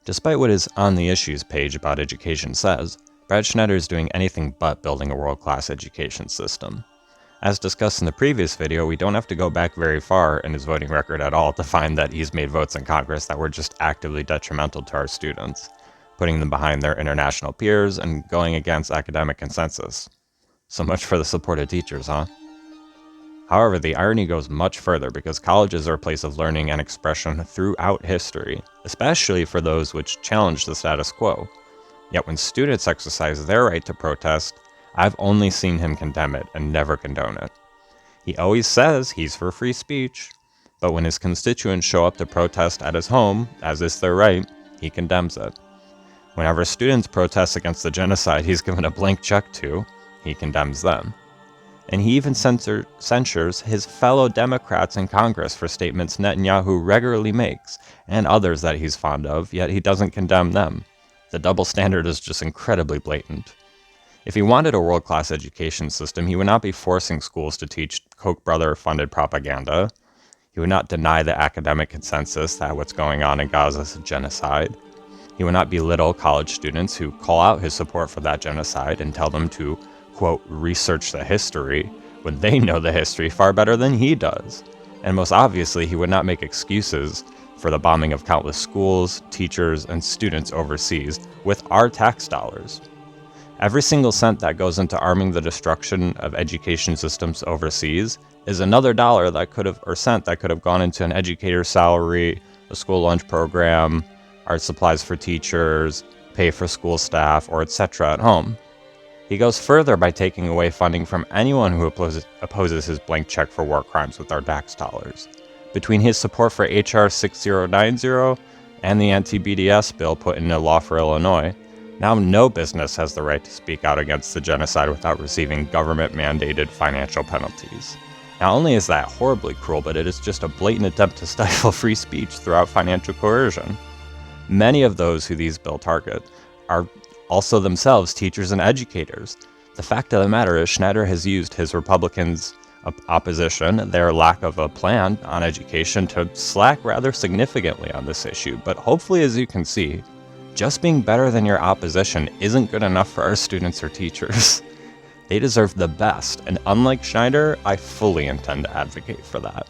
Despite what his On the Issues page about education says, Brad Schneider is doing anything but building a world-class education system. As discussed in the previous video, we don't have to go back very far in his voting record at all to find that he's made votes in Congress that were just actively detrimental to our students, putting them behind their international peers and going against academic consensus. So much for the support of teachers, huh? However, the irony goes much further because colleges are a place of learning and expression throughout history, especially for those which challenge the status quo. Yet when students exercise their right to protest, I've only seen him condemn it and never condone it. He always says he's for free speech, but when his constituents show up to protest at his home, as is their right, he condemns it. Whenever students protest against the genocide he's given a blank check to, he condemns them. And he even censures his fellow Democrats in Congress for statements Netanyahu regularly makes, and others that he's fond of, yet he doesn't condemn them. The double standard is just incredibly blatant. If he wanted a world-class education system, he would not be forcing schools to teach Koch brother-funded propaganda. He would not deny the academic consensus that what's going on in Gaza is a genocide. He would not belittle college students who call out his support for that genocide and tell them to, quote, research the history, when they know the history far better than he does. And most obviously, he would not make excuses for the bombing of countless schools, teachers, and students overseas with our tax dollars. Every single cent that goes into arming the destruction of education systems overseas is another dollar that could have, or cent that could have gone into an educator's salary, a school lunch program, art supplies for teachers, pay for school staff, or etc. at home. He goes further by taking away funding from anyone who opposes his blank check for war crimes with our tax dollars. Between his support for H.R. 6090 and the anti-BDS bill put into law for Illinois, now no business has the right to speak out against the genocide without receiving government-mandated financial penalties. Not only is that horribly cruel, but it is just a blatant attempt to stifle free speech throughout financial coercion. Many of those who these bills target are also themselves teachers and educators. The fact of the matter is Schneider has used his Republicans' opposition, their lack of a plan on education, to slack rather significantly on this issue. But hopefully, as you can see, just being better than your opposition isn't good enough for our students or teachers. They deserve the best, and unlike Schneider, I fully intend to advocate for that.